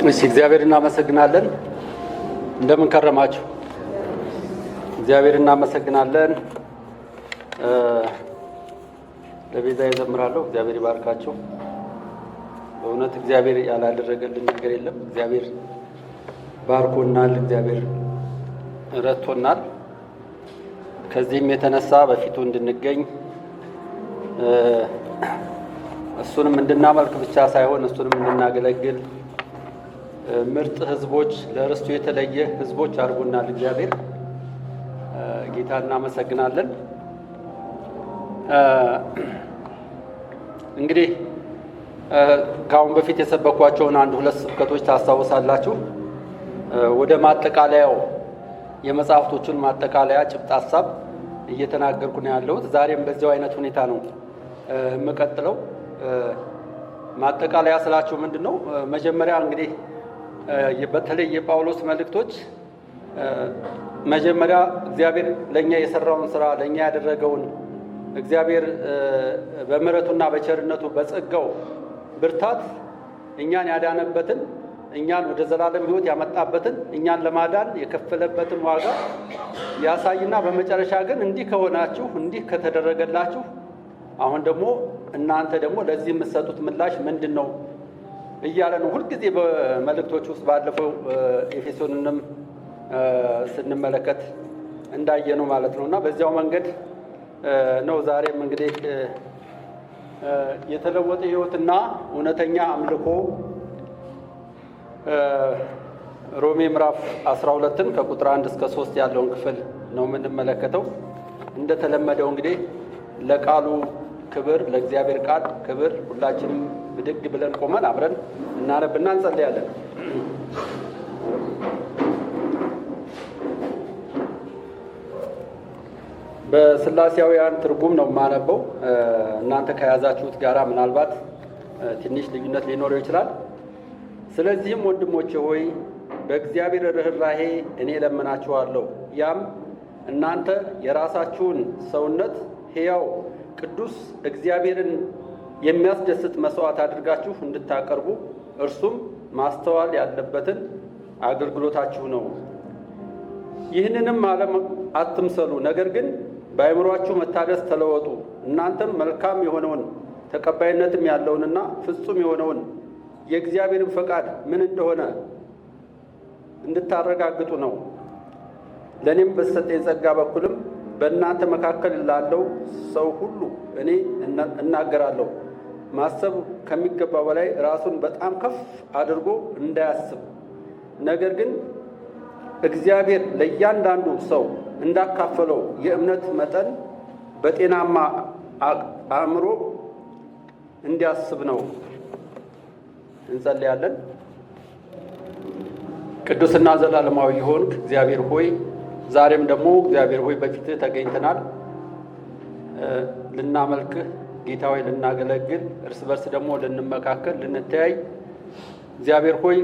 እሺ እግዚአብሔር እናመሰግናለን። እንደምን ከረማችሁ? እግዚአብሔር እናመሰግናለን። ለቤዛ ይዘምራለሁ። እግዚአብሔር ይባርካችሁ። በእውነት እግዚአብሔር ያላደረገልን ነገር የለም። እግዚአብሔር ባርኮናል። እግዚአብሔር ረድቶናል። ከዚህም የተነሳ በፊቱ እንድንገኝ እሱንም እንድናመልክ ብቻ ሳይሆን እሱንም እንድናገለግል ምርጥ ህዝቦች፣ ለርስቱ የተለየ ህዝቦች አድርጎናል። እግዚአብሔር ጌታ እናመሰግናለን። እንግዲህ ከአሁን በፊት የሰበኳቸውን አንድ ሁለት ስብከቶች ታስታውሳላችሁ። ወደ ማጠቃለያው የመጽሐፍቶቹን ማጠቃለያ ጭብጥ ሀሳብ እየተናገርኩ ነው ያለሁት። ዛሬም በዚያው አይነት ሁኔታ ነው የምቀጥለው። ማጠቃለያ ስላችሁ ምንድን ነው? መጀመሪያ እንግዲህ በተለይ የጳውሎስ መልእክቶች መጀመሪያ እግዚአብሔር ለእኛ የሰራውን ስራ ለእኛ ያደረገውን እግዚአብሔር በምሕረቱና በቸርነቱ በጸጋው ብርታት እኛን ያዳነበትን እኛን ወደ ዘላለም ሕይወት ያመጣበትን እኛን ለማዳን የከፈለበትን ዋጋ ያሳይና በመጨረሻ ግን እንዲህ ከሆናችሁ እንዲህ ከተደረገላችሁ አሁን ደግሞ እናንተ ደግሞ ለዚህ የምትሰጡት ምላሽ ምንድን ነው እያለ ነው ሁልጊዜ በመልእክቶች ውስጥ። ባለፈው ኤፌሶንንም ስንመለከት እንዳየነው ማለት ነው። እና በዚያው መንገድ ነው ዛሬም እንግዲህ የተለወጠ ሕይወትና እውነተኛ አምልኮ ሮሜ ምዕራፍ 12ን ከቁጥር 1 እስከ 3 ያለውን ክፍል ነው የምንመለከተው። እንደተለመደው እንግዲህ ለቃሉ ክብር፣ ለእግዚአብሔር ቃል ክብር ሁላችንም ብድግ ብለን ቆመን አብረን እናነብና እንጸልያለን። በስላሴያውያን ትርጉም ነው የማነበው። እናንተ ከያዛችሁት ጋራ ምናልባት ትንሽ ልዩነት ሊኖረው ይችላል። ስለዚህም ወንድሞቼ ሆይ በእግዚአብሔር ርኅራኄ እኔ ለምናችኋለሁ፣ ያም እናንተ የራሳችሁን ሰውነት ሕያው ቅዱስ እግዚአብሔርን የሚያስደስት መስዋዕት አድርጋችሁ እንድታቀርቡ እርሱም ማስተዋል ያለበትን አገልግሎታችሁ ነው። ይህንንም ዓለም አትምሰሉ፣ ነገር ግን በአእምሮአችሁ መታደስ ተለወጡ፣ እናንተም መልካም የሆነውን ተቀባይነትም ያለውንና ፍጹም የሆነውን የእግዚአብሔርን ፈቃድ ምን እንደሆነ እንድታረጋግጡ ነው። ለእኔም በተሰጠኝ ጸጋ በኩልም በእናንተ መካከል ላለው ሰው ሁሉ እኔ እናገራለሁ፣ ማሰብ ከሚገባው በላይ ራሱን በጣም ከፍ አድርጎ እንዳያስብ፣ ነገር ግን እግዚአብሔር ለእያንዳንዱ ሰው እንዳካፈለው የእምነት መጠን በጤናማ አእምሮ እንዲያስብ ነው። እንጸልያለን። ቅዱስና ዘላለማዊ የሆንክ እግዚአብሔር ሆይ ዛሬም ደግሞ እግዚአብሔር ሆይ በፊትህ ተገኝተናል። ልናመልክህ ጌታ ሆይ፣ ልናገለግል፣ እርስ በርስ ደግሞ ልንመካከል፣ ልንተያይ እግዚአብሔር ሆይ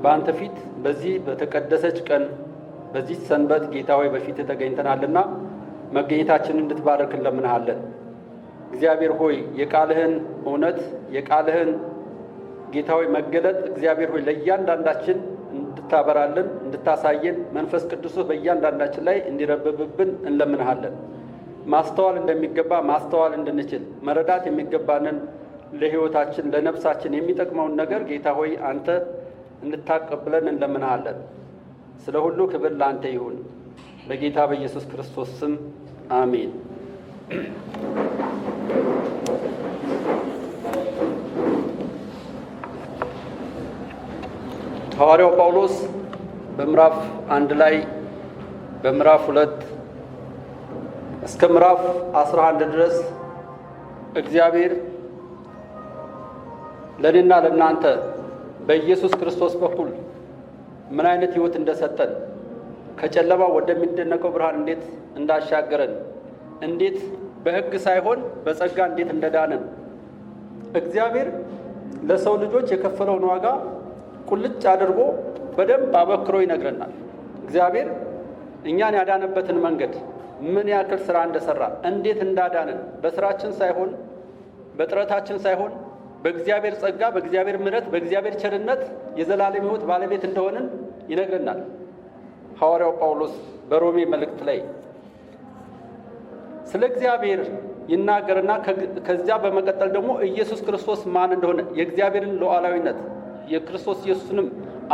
በአንተ ፊት በዚህ በተቀደሰች ቀን በዚህ ሰንበት ጌታ ሆይ በፊትህ ተገኝተናልና መገኘታችንን እንድትባርክ እንለምንሃለን። እግዚአብሔር ሆይ የቃልህን እውነት የቃልህን ጌታ ሆይ መገለጥ እግዚአብሔር ሆይ ለእያንዳንዳችን እንድታበራልን እንድታሳየን መንፈስ ቅዱስህ በእያንዳንዳችን ላይ እንዲረብብብን እንለምንሃለን። ማስተዋል እንደሚገባ ማስተዋል እንድንችል መረዳት የሚገባንን ለሕይወታችን ለነፍሳችን የሚጠቅመውን ነገር ጌታ ሆይ አንተ እንድታቀብለን እንለምንሃለን። ስለ ሁሉ ክብር ለአንተ ይሁን፣ በጌታ በኢየሱስ ክርስቶስ ስም አሜን። ሐዋርያው ጳውሎስ በምዕራፍ 1 ላይ በምዕራፍ 2 እስከ ምዕራፍ 11 ድረስ እግዚአብሔር ለእኔና ለእናንተ በኢየሱስ ክርስቶስ በኩል ምን አይነት ሕይወት እንደሰጠን ከጨለማ ወደሚደነቀው ብርሃን እንዴት እንዳሻገረን እንዴት በሕግ ሳይሆን በጸጋ እንዴት እንደዳነን እግዚአብሔር ለሰው ልጆች የከፈለውን ዋጋ ቁልጭ አድርጎ በደንብ አበክሮ ይነግረናል። እግዚአብሔር እኛን ያዳነበትን መንገድ ምን ያክል ሥራ እንደሰራ እንዴት እንዳዳነን በስራችን ሳይሆን በጥረታችን ሳይሆን በእግዚአብሔር ጸጋ በእግዚአብሔር ምሕረት በእግዚአብሔር ቸርነት የዘላለም ሕይወት ባለቤት እንደሆንን ይነግረናል ሐዋርያው ጳውሎስ በሮሜ መልእክት ላይ። ስለ እግዚአብሔር ይናገርና ከዚያ በመቀጠል ደግሞ ኢየሱስ ክርስቶስ ማን እንደሆነ የእግዚአብሔርን ሉዓላዊነት የክርስቶስ ኢየሱስንም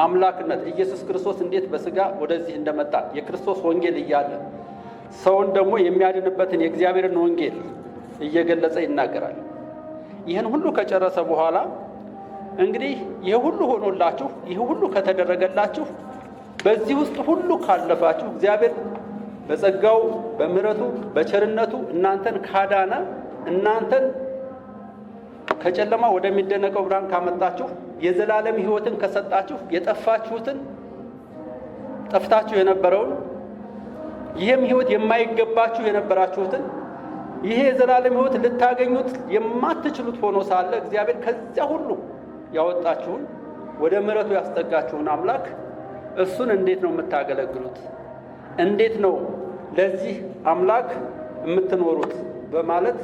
አምላክነት ኢየሱስ ክርስቶስ እንዴት በሥጋ ወደዚህ እንደመጣ የክርስቶስ ወንጌል እያለ ሰውን ደግሞ የሚያድንበትን የእግዚአብሔርን ወንጌል እየገለጸ ይናገራል። ይህን ሁሉ ከጨረሰ በኋላ እንግዲህ ይህ ሁሉ ሆኖላችሁ ይህ ሁሉ ከተደረገላችሁ በዚህ ውስጥ ሁሉ ካለፋችሁ እግዚአብሔር በጸጋው በምሕረቱ በቸርነቱ እናንተን ካዳነ እናንተን ከጨለማ ወደሚደነቀው ብርሃን ካመጣችሁ የዘላለም ሕይወትን ከሰጣችሁ የጠፋችሁትን ጠፍታችሁ የነበረውን ይህም ሕይወት የማይገባችሁ የነበራችሁትን ይሄ የዘላለም ሕይወት ልታገኙት የማትችሉት ሆኖ ሳለ እግዚአብሔር ከዚያ ሁሉ ያወጣችሁን ወደ ምሕረቱ ያስጠጋችሁን አምላክ እሱን እንዴት ነው የምታገለግሉት? እንዴት ነው ለዚህ አምላክ የምትኖሩት? በማለት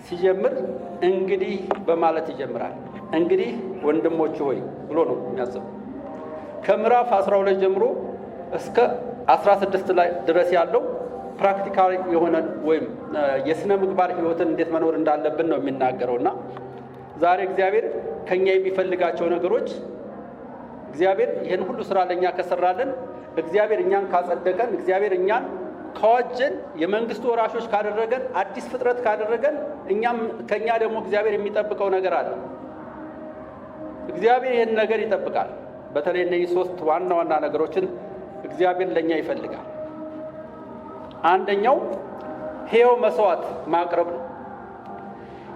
ሲጀምር እንግዲህ በማለት ይጀምራል። እንግዲህ ወንድሞች ሆይ ብሎ ነው የሚያስበው። ከምዕራፍ 12 ጀምሮ እስከ 16 ላይ ድረስ ያለው ፕራክቲካል የሆነ ወይም የሥነ ምግባር ሕይወትን እንዴት መኖር እንዳለብን ነው የሚናገረውና ዛሬ እግዚአብሔር ከኛ የሚፈልጋቸው ነገሮች እግዚአብሔር ይህን ሁሉ ስራ ለኛ ከሰራልን እግዚአብሔር እኛን ካጸደቀን እግዚአብሔር እኛን ካዋጀን የመንግስቱ ወራሾች ካደረገን አዲስ ፍጥረት ካደረገን እኛም ከኛ ደግሞ እግዚአብሔር የሚጠብቀው ነገር አለ። እግዚአብሔር ይህን ነገር ይጠብቃል። በተለይ እነዚህ ሶስት ዋና ዋና ነገሮችን እግዚአብሔር ለኛ ይፈልጋል። አንደኛው ሕያው መስዋዕት ማቅረብ ነው።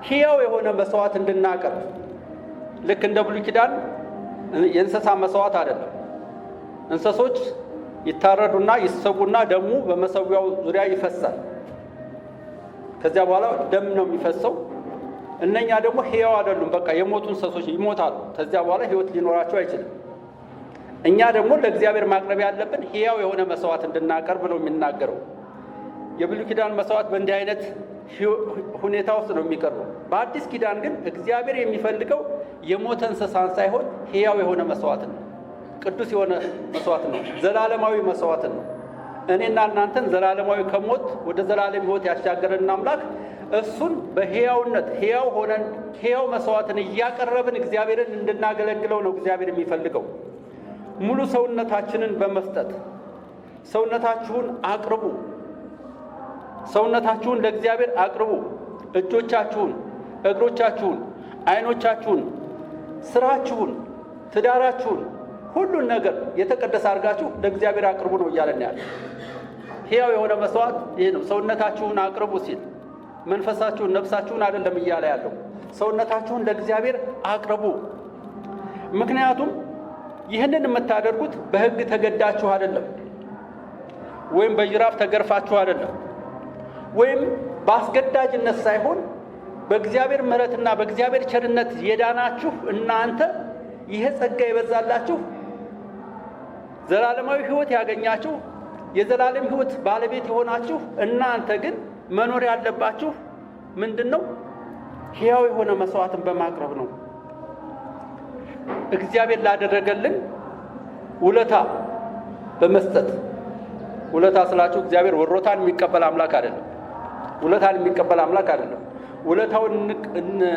ሕያው የሆነ መስዋዕት እንድናቀርብ ልክ እንደ ብሉይ ኪዳን የእንስሳ መስዋዕት አይደለም። እንስሶች ይታረዱና ይሰጉና ደሙ በመሰዊያው ዙሪያ ይፈሳል። ከዚያ በኋላ ደም ነው የሚፈሰው። እነኛ ደግሞ ሕያው አይደሉም። በቃ የሞቱ እንስሶች ይሞታሉ። ከዚያ በኋላ ሕይወት ሊኖራቸው አይችልም። እኛ ደግሞ ለእግዚአብሔር ማቅረብ ያለብን ሕያው የሆነ መስዋዕት እንድናቀርብ ነው የሚናገረው። የብሉይ ኪዳን መስዋዕት በእንዲህ አይነት ሁኔታ ውስጥ ነው የሚቀርበው። በአዲስ ኪዳን ግን እግዚአብሔር የሚፈልገው የሞተ እንስሳን ሳይሆን ሕያው የሆነ መስዋዕትን ነው። ቅዱስ የሆነ መስዋዕትን ነው። ዘላለማዊ መስዋዕትን ነው። እኔና እናንተን ዘላለማዊ ከሞት ወደ ዘላለም ሕይወት ያሻገረን አምላክ እሱን በሕያውነት ሕያው ሆነን ሕያው መስዋዕትን እያቀረብን እግዚአብሔርን እንድናገለግለው ነው እግዚአብሔር የሚፈልገው። ሙሉ ሰውነታችንን በመስጠት ሰውነታችሁን አቅርቡ፣ ሰውነታችሁን ለእግዚአብሔር አቅርቡ። እጆቻችሁን፣ እግሮቻችሁን፣ ዓይኖቻችሁን፣ ስራችሁን፣ ትዳራችሁን፣ ሁሉን ነገር የተቀደሰ አድርጋችሁ ለእግዚአብሔር አቅርቡ ነው እያለን ያለ። ሕያው የሆነ መስዋዕት ይህ ነው። ሰውነታችሁን አቅርቡ ሲል መንፈሳችሁን፣ ነፍሳችሁን አይደለም እያለ ያለው። ሰውነታችሁን ለእግዚአብሔር አቅርቡ። ምክንያቱም ይህንን የምታደርጉት በሕግ ተገዳችሁ አይደለም፣ ወይም በጅራፍ ተገርፋችሁ አይደለም፣ ወይም በአስገዳጅነት ሳይሆን በእግዚአብሔር ምሕረትና በእግዚአብሔር ቸርነት የዳናችሁ እናንተ ይሄ ጸጋ ይበዛላችሁ ዘላለማዊ ሕይወት ያገኛችሁ የዘላለም ሕይወት ባለቤት የሆናችሁ እናንተ ግን መኖር ያለባችሁ ምንድነው? ሕያው የሆነ መስዋዕትን በማቅረብ ነው። እግዚአብሔር ላደረገልን ውለታ በመስጠት ውለታ ስላችሁ እግዚአብሔር ወሮታን የሚቀበል አምላክ አይደለም። ውለታን የሚቀበል አምላክ አይደለም። ውለታውን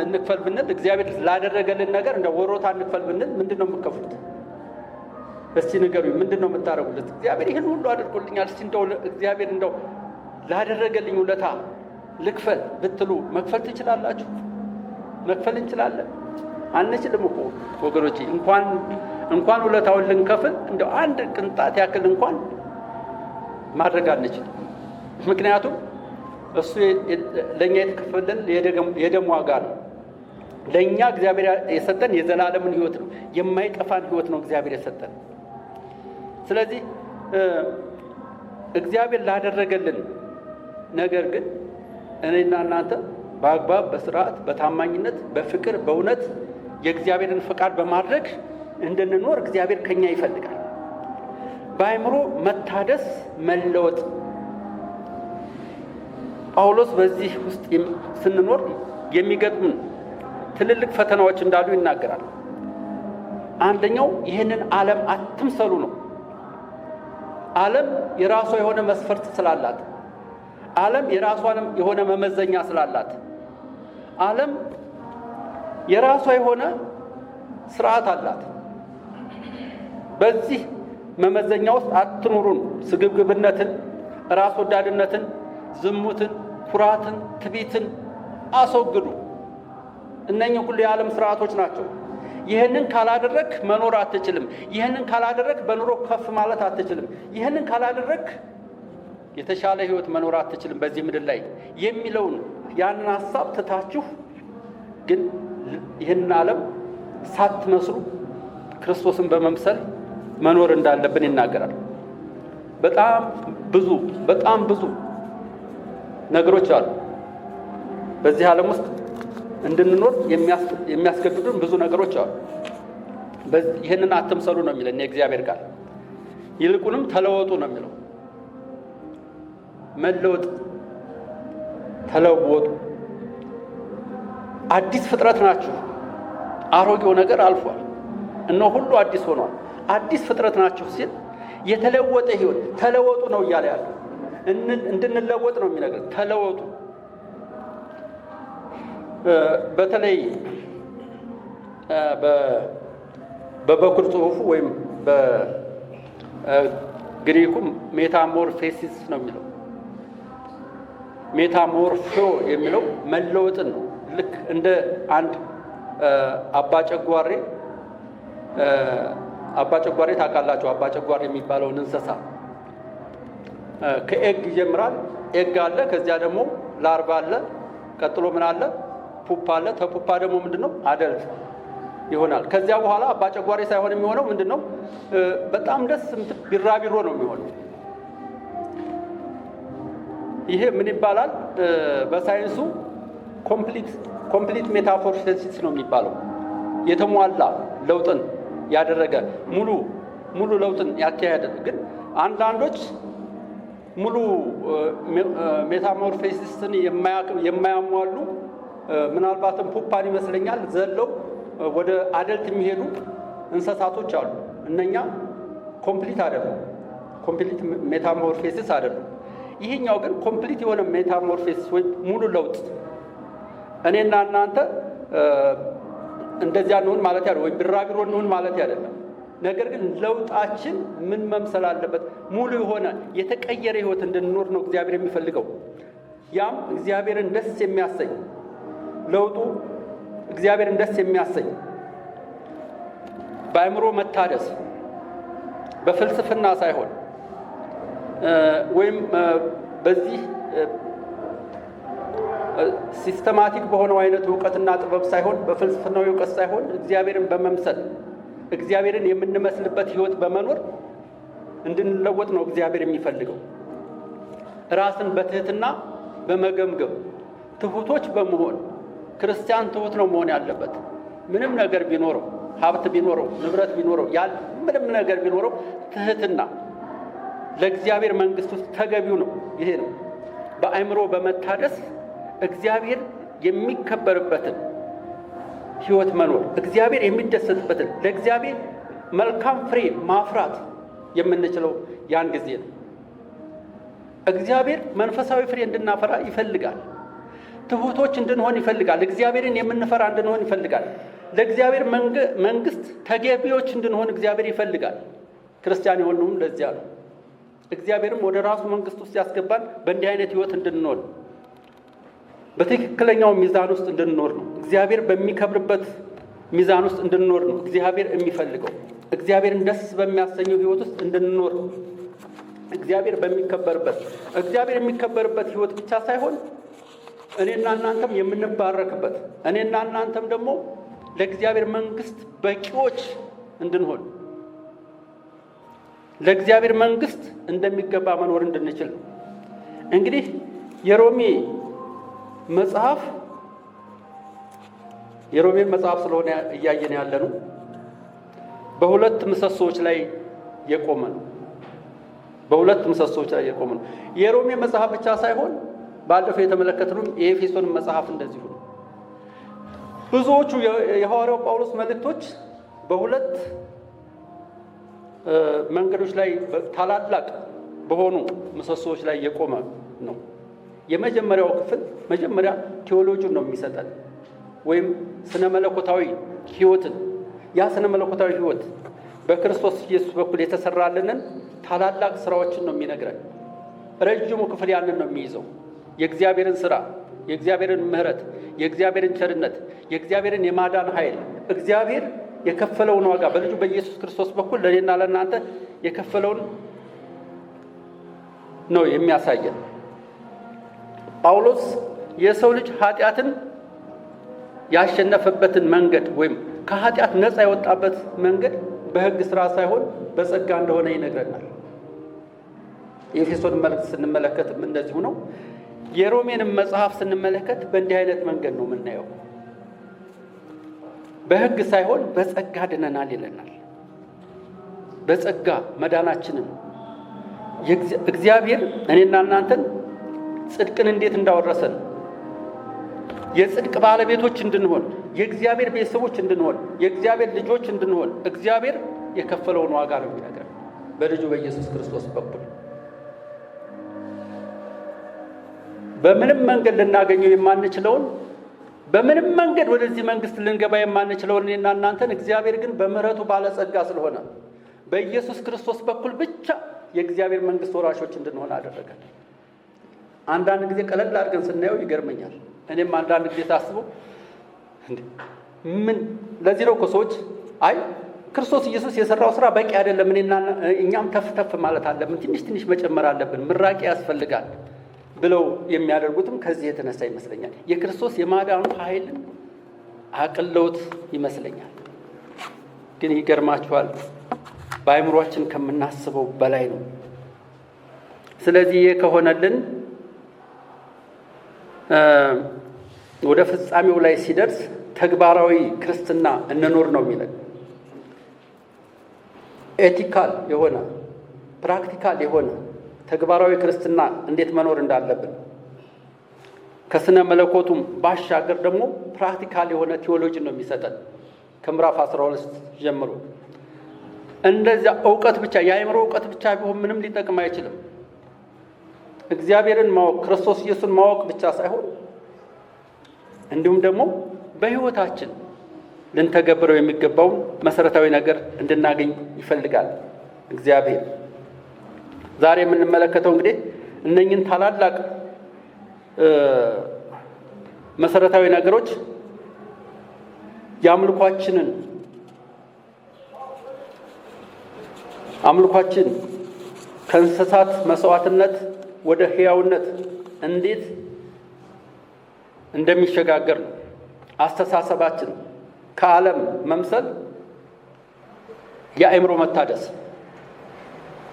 እንክፈል ብንል እግዚአብሔር ላደረገልን ነገር እንደ ወሮታ እንክፈል ብንል ምንድነው የምትከፍሉት? እስቲ ንገሩኝ፣ ምንድነው የምታደርጉት? እግዚአብሔር ይህን ሁሉ አድርጎልኛል፣ እስቲ እንደው እግዚአብሔር እንደው ላደረገልኝ ውለታ ልክፈል ብትሉ መክፈል ትችላላችሁ? መክፈል እንችላለን? አንችልም እኮ ወገኖቼ። እንኳን ውለታውን ልንከፍል እንደው አንድ ቅንጣት ያክል እንኳን ማድረግ አንችልም። ምክንያቱም እሱ ለኛ የተከፈለን የደም ዋጋ ነው። ለኛ እግዚአብሔር የሰጠን የዘላለምን ሕይወት ነው፣ የማይጠፋን ሕይወት ነው እግዚአብሔር የሰጠን። ስለዚህ እግዚአብሔር ላደረገልን ነገር ግን እኔና እናንተ በአግባብ በስርዓት በታማኝነት በፍቅር በእውነት የእግዚአብሔርን ፈቃድ በማድረግ እንድንኖር እግዚአብሔር ከኛ ይፈልጋል። በአእምሮ መታደስ መለወጥ። ጳውሎስ በዚህ ውስጥ ስንኖር የሚገጥሙን ትልልቅ ፈተናዎች እንዳሉ ይናገራል። አንደኛው ይህንን ዓለም አትምሰሉ ነው። ዓለም የራሷ የሆነ መስፈርት ስላላት፣ ዓለም የራሷንም የሆነ መመዘኛ ስላላት፣ ዓለም የራሷ የሆነ ስርዓት አላት። በዚህ መመዘኛ ውስጥ አትኑሩን። ስግብግብነትን፣ ራስ ወዳድነትን፣ ዝሙትን፣ ኩራትን፣ ትዕቢትን አስወግዱ። እነኚህ ሁሉ የዓለም ስርዓቶች ናቸው። ይህንን ካላደረግ መኖር አትችልም። ይህንን ካላደረግ በኑሮ ከፍ ማለት አትችልም። ይህንን ካላደረግ የተሻለ ህይወት መኖር አትችልም በዚህ ምድር ላይ የሚለውን ያንን ሐሳብ ትታችሁ ግን ይህንን ዓለም ሳትመስሉ ክርስቶስን በመምሰል መኖር እንዳለብን ይናገራል። በጣም ብዙ ነገሮች አሉ በዚህ ዓለም ውስጥ እንድንኖር የሚያስገድዱን ብዙ ነገሮች አሉ። ይህንን አትምሰሉ ነው የሚለን የእግዚአብሔር ቃል። ይልቁንም ተለወጡ ነው የሚለው። መለወጥ፣ ተለወጡ፣ አዲስ ፍጥረት ናችሁ፣ አሮጌው ነገር አልፏል፣ እነሆ ሁሉ አዲስ ሆኗል። አዲስ ፍጥረት ናችሁ ሲል የተለወጠ ህይወት ተለወጡ ነው እያለ ያለው። እንድንለወጥ ነው የሚነግረን። ተለወጡ። በተለይ በበኩር ጽሑፉ ወይም በግሪኩ ሜታሞርፌሲስ ነው የሚለው። ሜታሞርፎ የሚለው መለወጥን ነው። ልክ እንደ አንድ አባጨጓሬ ታውቃላችሁ? አባጨጓሬ የሚባለውን እንስሳ ከኤግ ይጀምራል። ኤግ አለ፣ ከዚያ ደግሞ ላርቫ አለ፣ ቀጥሎ ምን አለ? ፑፓ አለ። ተፑፓ ደግሞ ምንድነው? አደልት ይሆናል። ከዚያ በኋላ አባጨጓሬ ሳይሆን የሚሆነው ምንድነው? በጣም ደስ ቢራቢሮ ነው የሚሆነው። ይሄ ምን ይባላል? በሳይንሱ ኮምፕሊት ሜታሞርፎሲስ ነው የሚባለው። የተሟላ ለውጥን ያደረገ ሙሉ ለውጥን ያካሄደ። ግን አንዳንዶች ሙሉ ሜታሞርፎሲስን የማያሟሉ ምናልባትም ፑፓን ይመስለኛል ዘለው ወደ አደልት የሚሄዱ እንስሳቶች አሉ። እነኛ ኮምፕሊት አይደሉም፣ ኮምፕሊት ሜታሞርፎሲስ አይደሉም። ይሄኛው ግን ኮምፕሊት የሆነ ሜታሞርፎሲስ ወይ ሙሉ ለውጥ። እኔና እናንተ እንደዚያ እንሁን ማለት ያለው ወይ ቢራቢሮ እንሁን ማለት አይደለም። ነገር ግን ለውጣችን ምን መምሰል አለበት? ሙሉ የሆነ የተቀየረ ህይወት እንድንኖር ነው እግዚአብሔር የሚፈልገው። ያም እግዚአብሔርን ደስ የሚያሰኝ ለውጡ እግዚአብሔርን ደስ የሚያሰኝ በአእምሮ መታደስ፣ በፍልስፍና ሳይሆን ወይም በዚህ ሲስተማቲክ በሆነው አይነት ዕውቀትና ጥበብ ሳይሆን፣ በፍልስፍናዊ ዕውቀት ሳይሆን እግዚአብሔርን በመምሰል እግዚአብሔርን የምንመስልበት ህይወት በመኖር እንድንለወጥ ነው እግዚአብሔር የሚፈልገው። ራስን በትህትና በመገምገም ትሁቶች በመሆን ክርስቲያን ትሁት ነው መሆን ያለበት። ምንም ነገር ቢኖረው፣ ሀብት ቢኖረው፣ ንብረት ቢኖረው፣ ምንም ነገር ቢኖረው ትህትና ለእግዚአብሔር መንግስት ውስጥ ተገቢው ነው። ይሄ ነው በአእምሮ በመታደስ እግዚአብሔር የሚከበርበትን ህይወት መኖር፣ እግዚአብሔር የሚደሰትበትን ለእግዚአብሔር መልካም ፍሬ ማፍራት የምንችለው ያን ጊዜ ነው። እግዚአብሔር መንፈሳዊ ፍሬ እንድናፈራ ይፈልጋል። ትሁቶች እንድንሆን ይፈልጋል። እግዚአብሔርን የምንፈራ እንድንሆን ይፈልጋል። ለእግዚአብሔር መንግስት ተገቢዎች እንድንሆን እግዚአብሔር ይፈልጋል። ክርስቲያን የሆኑም ለዚያ ነው። እግዚአብሔርም ወደ ራሱ መንግስት ውስጥ ያስገባን በእንዲህ አይነት ህይወት እንድንኖር፣ በትክክለኛው ሚዛን ውስጥ እንድንኖር ነው። እግዚአብሔር በሚከብርበት ሚዛን ውስጥ እንድንኖር ነው እግዚአብሔር የሚፈልገው። እግዚአብሔርን ደስ በሚያሰኘው ህይወት ውስጥ እንድንኖር ነው። እግዚአብሔር የሚከበርበት ህይወት ብቻ ሳይሆን እኔና እናንተም የምንባረክበት፣ እኔና እናንተም ደግሞ ለእግዚአብሔር መንግስት በቂዎች እንድንሆን፣ ለእግዚአብሔር መንግስት እንደሚገባ መኖር እንድንችል ነው። እንግዲህ የሮሜ መጽሐፍ ስለሆነ እያየን ያለ ነው። በሁለት ምሰሶዎች ላይ የቆመ ነው። የሮሜ መጽሐፍ ብቻ ሳይሆን ባለፈው የተመለከትነው የኤፌሶን መጽሐፍ እንደዚሁ ነው። ብዙዎቹ የሐዋርያው ጳውሎስ መልእክቶች በሁለት መንገዶች ላይ ታላላቅ በሆኑ ምሰሶዎች ላይ የቆመ ነው። የመጀመሪያው ክፍል መጀመሪያ ቴዎሎጂን ነው የሚሰጠን ወይም ስነ መለኮታዊ ሕይወትን ያ ስነ መለኮታዊ ሕይወት በክርስቶስ ኢየሱስ በኩል የተሰራልንን ታላላቅ ስራዎችን ነው የሚነግረን። ረጅሙ ክፍል ያንን ነው የሚይዘው። የእግዚአብሔርን ስራ፣ የእግዚአብሔርን ምሕረት፣ የእግዚአብሔርን ቸርነት፣ የእግዚአብሔርን የማዳን ኃይል እግዚአብሔር የከፈለውን ዋጋ በልጁ በኢየሱስ ክርስቶስ በኩል ለእኔና ለእናንተ የከፈለውን ነው የሚያሳየን። ጳውሎስ የሰው ልጅ ኃጢአትን ያሸነፈበትን መንገድ ወይም ከኃጢአት ነፃ የወጣበት መንገድ በሕግ ስራ ሳይሆን በጸጋ እንደሆነ ይነግረናል። የኤፌሶን መልእክት ስንመለከትም እንደዚሁ ነው። የሮሜንም መጽሐፍ ስንመለከት በእንዲህ አይነት መንገድ ነው የምናየው። በሕግ ሳይሆን በጸጋ ድነናል ይለናል። በጸጋ መዳናችንን እግዚአብሔር እኔና እናንተን ጽድቅን እንዴት እንዳወረሰን የጽድቅ ባለቤቶች እንድንሆን የእግዚአብሔር ቤተሰቦች እንድንሆን የእግዚአብሔር ልጆች እንድንሆን እግዚአብሔር የከፈለውን ዋጋ ነው የሚነግረን በልጁ በኢየሱስ ክርስቶስ በኩል። በምንም መንገድ ልናገኘው የማንችለውን በምንም መንገድ ወደዚህ መንግስት ልንገባ የማንችለውን እኔና እናንተን እግዚአብሔር ግን በምሕረቱ ባለጸጋ ስለሆነ በኢየሱስ ክርስቶስ በኩል ብቻ የእግዚአብሔር መንግስት ወራሾች እንድንሆን አደረገን። አንዳንድ ጊዜ ቀለል አድርገን ስናየው ይገርመኛል። እኔም አንዳንድ ጊዜ ታስበው ምን ለዚህ ነው እኮ ሰዎች አይ ክርስቶስ ኢየሱስ የሰራው ስራ በቂ አይደለም፣ እኛም ተፍተፍ ማለት አለብን፣ ትንሽ ትንሽ መጨመር አለብን፣ ምራቂ ያስፈልጋል ብለው የሚያደርጉትም ከዚህ የተነሳ ይመስለኛል። የክርስቶስ የማዳኑ ኃይል አቅለውት ይመስለኛል። ግን ይገርማችኋል፣ በአእምሯችን ከምናስበው በላይ ነው። ስለዚህ ይህ ከሆነልን ወደ ፍጻሜው ላይ ሲደርስ ተግባራዊ ክርስትና እንኖር ነው የሚለን። ኤቲካል የሆነ ፕራክቲካል የሆነ ተግባራዊ ክርስትና እንዴት መኖር እንዳለብን ከስነ መለኮቱም ባሻገር ደግሞ ፕራክቲካል የሆነ ቴዎሎጂ ነው የሚሰጠን ከምዕራፍ 12 ጀምሮ። እንደዚያ እውቀት ብቻ የአእምሮ እውቀት ብቻ ቢሆን ምንም ሊጠቅም አይችልም። እግዚአብሔርን ማወቅ ክርስቶስ ኢየሱስን ማወቅ ብቻ ሳይሆን እንዲሁም ደግሞ በሕይወታችን ልንተገብረው የሚገባውን መሰረታዊ ነገር እንድናገኝ ይፈልጋል እግዚአብሔር። ዛሬ የምንመለከተው እንግዲህ እነኝን ታላላቅ መሰረታዊ ነገሮች አምልኳችን ከእንስሳት መስዋዕትነት ወደ ሕያውነት እንዴት እንደሚሸጋገር ነው። አስተሳሰባችን ከዓለም መምሰል የአእምሮ መታደስ፣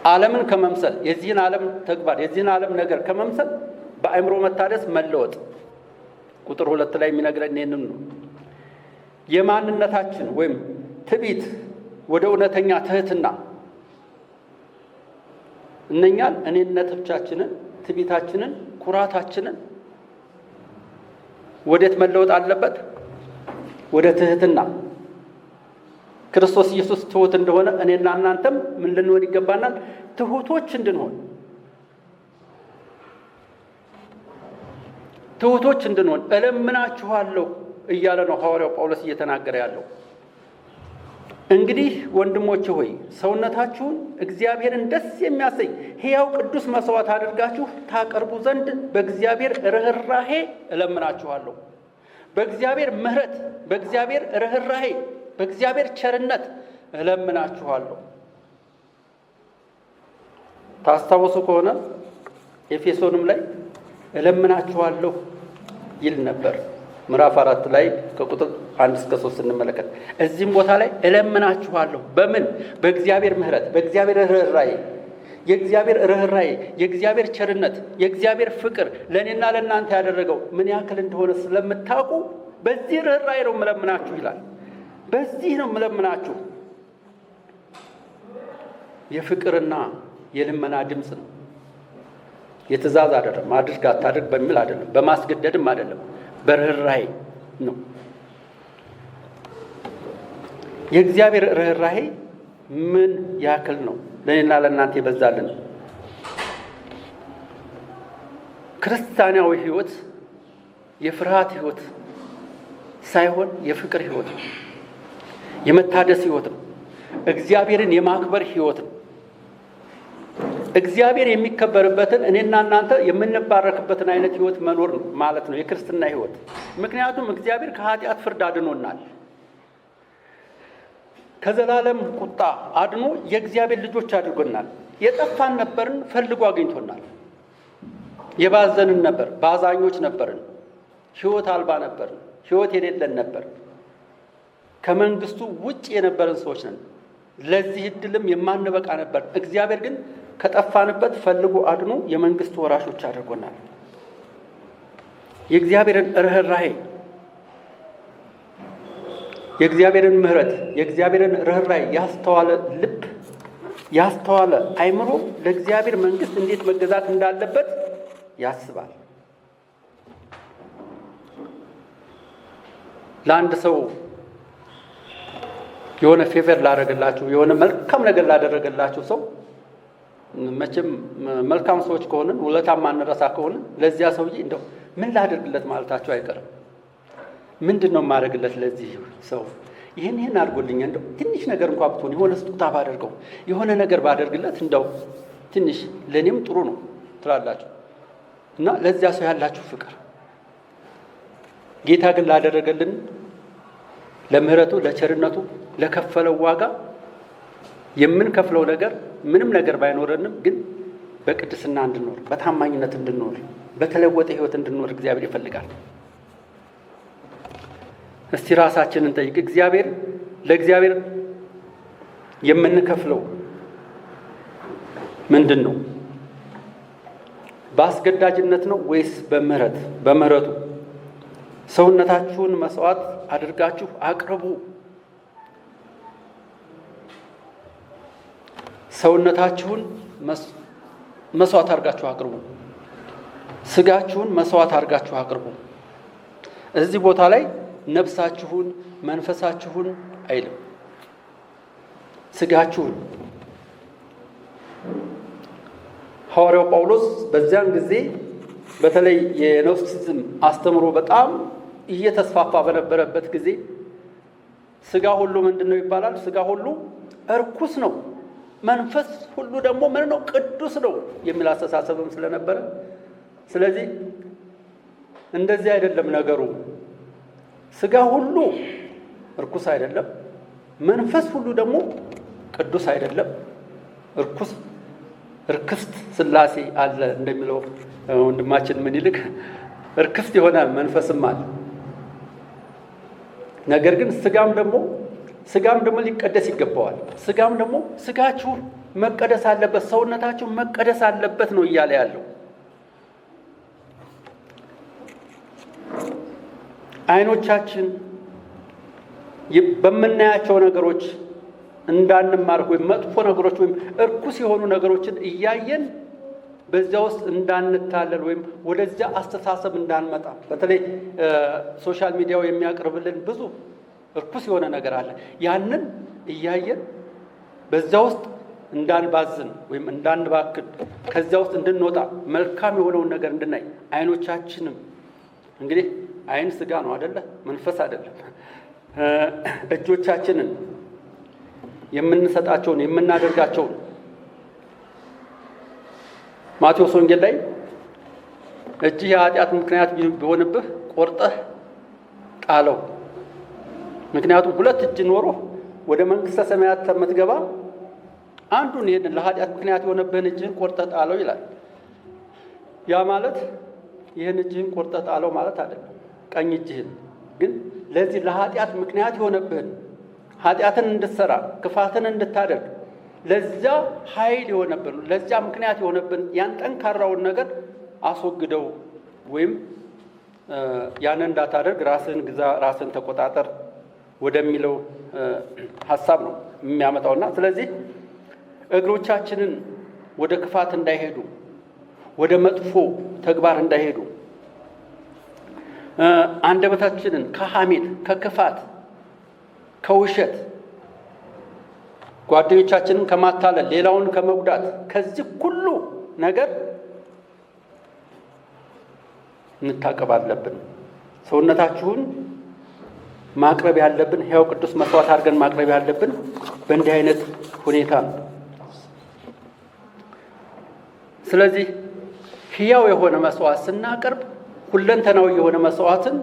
ዓለምን ከመምሰል የዚህን ዓለም ተግባር የዚህን ዓለም ነገር ከመምሰል በአእምሮ መታደስ መለወጥ። ቁጥር 2 ላይ የሚነግረን ይህንን ነው። የማንነታችን ወይም ትዕቢት ወደ እውነተኛ ትህትና፣ እነኛን እኔነቶቻችንን፣ ትዕቢታችንን፣ ኩራታችንን ወዴት መለወጥ አለበት? ወደ ትህትና። ክርስቶስ ኢየሱስ ትሁት እንደሆነ እኔና እናንተም ምን ልንሆን ይገባናል? ትሁቶች እንድንሆን እለምናችኋለሁ እያለ ነው ሐዋርያው ጳውሎስ እየተናገረ ያለው። እንግዲህ ወንድሞቼ ሆይ ሰውነታችሁን እግዚአብሔርን ደስ የሚያሰኝ ሕያው ቅዱስ መስዋዕት አድርጋችሁ ታቀርቡ ዘንድ በእግዚአብሔር ርኅራኄ እለምናችኋለሁ። በእግዚአብሔር ምሕረት፣ በእግዚአብሔር ርኅራኄ፣ በእግዚአብሔር ቸርነት እለምናችኋለሁ። ታስታውሱ ከሆነ ኤፌሶንም ላይ እለምናችኋለሁ ይል ነበር። ምዕራፍ 4 ላይ ከቁጥር 1 እስከ 3 እንመለከት። እዚህም ቦታ ላይ እለምናችኋለሁ በምን? በእግዚአብሔር ምሕረት፣ በእግዚአብሔር ርኅራኄ። የእግዚአብሔር ርኅራኄ፣ የእግዚአብሔር ቸርነት፣ የእግዚአብሔር ፍቅር ለእኔና ለእናንተ ያደረገው ምን ያክል እንደሆነ ስለምታውቁ በዚህ ርኅራኄ ነው የምለምናችሁ ይላል። በዚህ ነው የምለምናችሁ። የፍቅርና የልመና ድምፅ ነው። የትእዛዝ አይደለም። አድርግ አታድርግ በሚል አይደለም፣ በማስገደድም አይደለም፣ በርኅራኄ ነው። የእግዚአብሔር ርኅራኄ ምን ያክል ነው ለእኔና ለእናንተ ይበዛልን? ክርስቲያናዊ ሕይወት የፍርሃት ሕይወት ሳይሆን የፍቅር ሕይወት ነው። የመታደስ ሕይወት ነው። እግዚአብሔርን የማክበር ሕይወት ነው። እግዚአብሔር የሚከበርበትን እኔና እናንተ የምንባረክበትን አይነት ሕይወት መኖር ማለት ነው የክርስትና ሕይወት። ምክንያቱም እግዚአብሔር ከኃጢአት ፍርድ አድኖናል። ከዘላለም ቁጣ አድኖ የእግዚአብሔር ልጆች አድርጎናል። የጠፋን ነበርን፣ ፈልጎ አግኝቶናል። የባዘንን ነበር፣ ባዛኞች ነበርን። ሕይወት አልባ ነበርን፣ ሕይወት የሌለን ነበር። ከመንግስቱ ውጭ የነበረን ሰዎች ነን። ለዚህ እድልም የማንበቃ ነበር። እግዚአብሔር ግን ከጠፋንበት ፈልጎ አድኖ የመንግስቱ ወራሾች አድርጎናል። የእግዚአብሔርን ርኅራኄ፣ የእግዚአብሔርን ምሕረት፣ የእግዚአብሔርን ርኅራኄ ያስተዋለ ልብ፣ ያስተዋለ አይምሮ ለእግዚአብሔር መንግስት እንዴት መገዛት እንዳለበት ያስባል። ለአንድ ሰው የሆነ ፌቨር ላደረገላችሁ፣ የሆነ መልካም ነገር ላደረገላችሁ ሰው መቼም መልካም ሰዎች ከሆንን ውለታም ማንረሳ ከሆንን ለዚያ ሰውዬ እንደው ምን ላደርግለት ማለታቸው አይቀርም። ምንድን ነው የማደርግለት ለዚህ ሰው? ይህን አድርጎልኝ እንደው ትንሽ ነገር እንኳን ብትሆን የሆነ ስጦታ ባደርገው፣ የሆነ ነገር ባደርግለት እንደው ትንሽ ለእኔም ጥሩ ነው ትላላችሁ እና ለዚያ ሰው ያላችሁ ፍቅር። ጌታ ግን ላደረገልን ለምህረቱ፣ ለቸርነቱ፣ ለከፈለው ዋጋ የምንከፍለው ነገር ምንም ነገር ባይኖረንም ግን በቅድስና እንድንኖር፣ በታማኝነት እንድንኖር፣ በተለወጠ ሕይወት እንድንኖር እግዚአብሔር ይፈልጋል። እስቲ ራሳችንን ጠይቅ። ለእግዚአብሔር የምንከፍለው ምንድን ነው? በአስገዳጅነት ነው ወይስ በምህረቱ? ሰውነታችሁን መስዋዕት አድርጋችሁ አቅርቡ። ሰውነታችሁን መስዋዕት አድርጋችሁ አቅርቡ። ስጋችሁን መስዋዕት አድርጋችሁ አቅርቡ። እዚህ ቦታ ላይ ነፍሳችሁን፣ መንፈሳችሁን አይልም፣ ስጋችሁን። ሐዋርያው ጳውሎስ በዚያን ጊዜ በተለይ የኖስቲሲዝም አስተምሮ በጣም እየተስፋፋ በነበረበት ጊዜ ስጋ ሁሉ ምንድን ነው ይባላል? ስጋ ሁሉ እርኩስ ነው፣ መንፈስ ሁሉ ደግሞ ምን ነው? ቅዱስ ነው የሚል አስተሳሰብም ስለነበረ፣ ስለዚህ እንደዚህ አይደለም ነገሩ። ስጋ ሁሉ እርኩስ አይደለም፣ መንፈስ ሁሉ ደግሞ ቅዱስ አይደለም። እርክስት ሥላሴ አለ እንደሚለው ወንድማችን ምኒልክ፣ እርክስት የሆነ መንፈስም አለ። ነገር ግን ስጋም ደግሞ ሊቀደስ ይገባዋል። ስጋም ደግሞ ስጋችሁ መቀደስ አለበት፣ ሰውነታችሁ መቀደስ አለበት ነው እያለ ያለው። አይኖቻችን በምናያቸው ነገሮች እንዳንማር ወይም መጥፎ ነገሮች ወይም እርኩስ የሆኑ ነገሮችን እያየን በዚያ ውስጥ እንዳንታለል ወይም ወደዚያ አስተሳሰብ እንዳንመጣ፣ በተለይ ሶሻል ሚዲያው የሚያቀርብልን ብዙ እርኩስ የሆነ ነገር አለ። ያንን እያየን በዚያ ውስጥ እንዳንባዝን ወይም እንዳንባክን፣ ከዚያ ውስጥ እንድንወጣ፣ መልካም የሆነውን ነገር እንድናይ፣ አይኖቻችንም እንግዲህ አይን ስጋ ነው አይደለ? መንፈስ አይደለም። እጆቻችንን የምንሰጣቸውን የምናደርጋቸውን ማቴዎስ ወንጌል ላይ እጅህ የኃጢአት ምክንያት ቢሆንብህ ቆርጠህ ጣለው፣ ምክንያቱም ሁለት እጅ ኖሮ ወደ መንግሥተ ሰማያት የምትገባ አንዱን ይሄን ለኃጢአት ምክንያት የሆነብህን እጅህን ቆርጠህ ጣለው ይላል። ያ ማለት ይህን እጅህን ቆርጠህ ጣለው ማለት አይደለም። ቀኝ እጅህን ግን ለዚህ ለኃጢአት ምክንያት የሆነብህን ኃጢአትን እንድትሰራ ክፋትን እንድታደርግ ለዚያ ኃይል የሆነብን ለዚያ ምክንያት የሆነብን ያን ጠንካራውን ነገር አስወግደው ወይም ያን እንዳታደርግ ራስህን ግዛ፣ ራስህን ተቆጣጠር ወደሚለው ሐሳብ ነው የሚያመጣውና ስለዚህ እግሮቻችንን ወደ ክፋት እንዳይሄዱ፣ ወደ መጥፎ ተግባር እንዳይሄዱ፣ አንደበታችንን ከሐሜት፣ ከክፋት፣ ከውሸት ጓደኞቻችንን ከማታለል፣ ሌላውን ከመጉዳት፣ ከዚህ ሁሉ ነገር እንታቀብ አለብን። ሰውነታችሁን ማቅረብ ያለብን ሕያው ቅዱስ መስዋዕት አድርገን ማቅረብ ያለብን በእንዲህ አይነት ሁኔታ ነው። ስለዚህ ሕያው የሆነ መስዋዕት ስናቀርብ ሁለንተናዊ የሆነ መስዋዕትን፣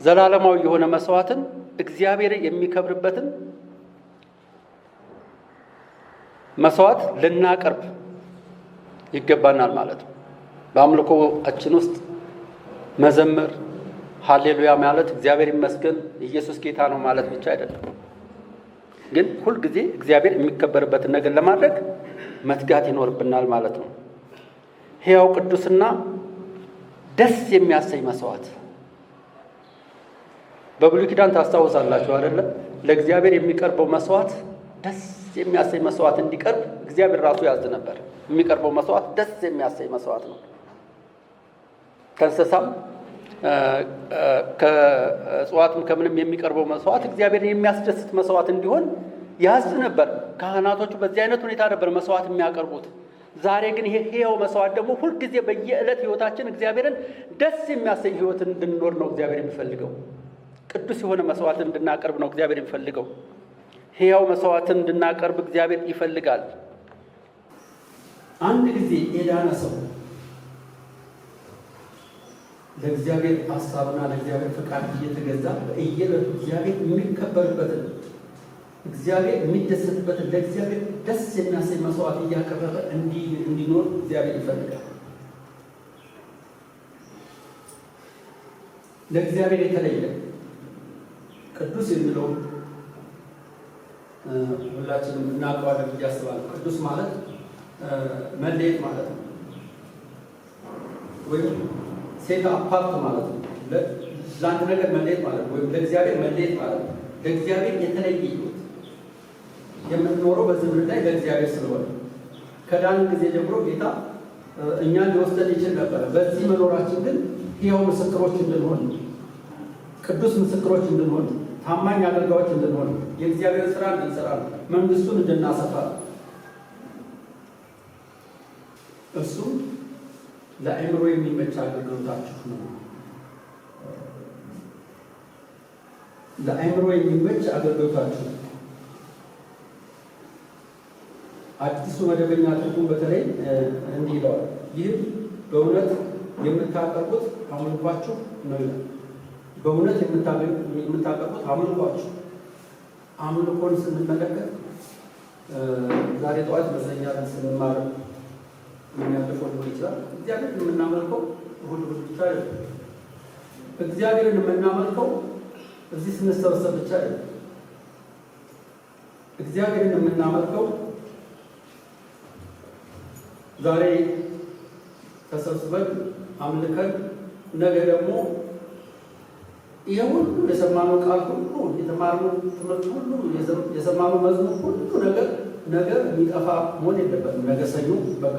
ዘላለማዊ የሆነ መስዋዕትን፣ እግዚአብሔር የሚከብርበትን መስዋዕት ልናቀርብ ይገባናል ማለት ነው። በአምልኮአችን ውስጥ መዘመር፣ ሃሌሉያ ማለት እግዚአብሔር ይመስገን ኢየሱስ ጌታ ነው ማለት ብቻ አይደለም። ግን ሁልጊዜ እግዚአብሔር የሚከበርበትን ነገር ለማድረግ መትጋት ይኖርብናል ማለት ነው። ሕያው ቅዱስና ደስ የሚያሰኝ መስዋዕት በብሉይ ኪዳን ታስታውሳላችሁ አይደለም? ለእግዚአብሔር የሚቀርበው መስዋዕት ደስ የሚያሰኝ መስዋዕት እንዲቀርብ እግዚአብሔር ራሱ ያዝ ነበር። የሚቀርበው መስዋዕት ደስ የሚያሰኝ መስዋዕት ነው። ከእንስሳም ከእጽዋትም ከምንም የሚቀርበው መስዋዕት እግዚአብሔርን የሚያስደስት መስዋዕት እንዲሆን ያዝ ነበር። ካህናቶቹ በዚህ አይነት ሁኔታ ነበር መስዋዕት የሚያቀርቡት። ዛሬ ግን ይሄ ሕያው መስዋዕት ደግሞ ሁልጊዜ በየዕለት ሕይወታችን እግዚአብሔርን ደስ የሚያሰኝ ሕይወትን እንድንኖር ነው እግዚአብሔር የሚፈልገው። ቅዱስ የሆነ መስዋዕትን እንድናቀርብ ነው እግዚአብሔር የሚፈልገው። ሕያው መስዋዕትን እንድናቀርብ እግዚአብሔር ይፈልጋል። አንድ ጊዜ የዳነ ሰው ለእግዚአብሔር ሐሳብና ለእግዚአብሔር ፈቃድ እየተገዛ በየዕለቱ እግዚአብሔር የሚከበርበትን፣ እግዚአብሔር የሚደሰትበትን፣ ለእግዚአብሔር ደስ የሚያሰኝ መስዋዕት እያቀረበ እንዲኖር እግዚአብሔር ይፈልጋል። ለእግዚአብሔር የተለየ ቅዱስ የሚለው ሁላችንም እናውቀዋለን ብዬ አስባለሁ። ቅዱስ ማለት መለየት ማለት ነው፣ ወይም ሴት አፓርት ማለት ነው። ለአንድ ነገር መለየት ማለት ነው፣ ወይም ለእግዚአብሔር መለየት ማለት ነው። ለእግዚአብሔር የተለየ ሕይወት የምንኖረው በዚህ ምድር ላይ ለእግዚአብሔር ስለሆነ ከዳን ጊዜ ጀምሮ ጌታ እኛን ሊወስደን ይችል ነበረ። በዚህ መኖራችን ግን ሕያው ምስክሮች እንድንሆን፣ ቅዱስ ምስክሮች እንድንሆን፣ ታማኝ አገልጋዮች እንድንሆን፣ የእግዚአብሔር ስራ እንድንሰራ፣ መንግስቱን እንድናሰፋ፣ እሱም ለአእምሮ የሚመች አገልግሎታችሁ ነው። ለአእምሮ የሚመች አገልግሎታችሁ። አዲሱ መደበኛ ትርጉም በተለይ እንዲህ ይለዋል፣ ይህም በእውነት የምታቀርቡት አምልኳችሁ ነው። በእውነት የምታቀርቡት አምልኳችሁ። አምልኮን ስንመለከት ዛሬ ጠዋት ይመስለኛል ስንማር የሚያልፈው ሊሆን ይችላል። እግዚአብሔር የምናመልከው እሑድ ብቻ አይደለም። እግዚአብሔርን የምናመልከው እዚህ ስንሰበሰብ ብቻ አይደለም። እግዚአብሔርን የምናመልከው ዛሬ ተሰብስበን አምልከን ነገ ደግሞ ይሄ ሁሉ የሰማነው ቃል ሁሉ፣ የተማርነው ትምህርት ሁሉ፣ የሰማነው መዝሙር ሁሉ ነገር የሚጠፋ መሆን የለበትም። ነገ ሰኞ በቃ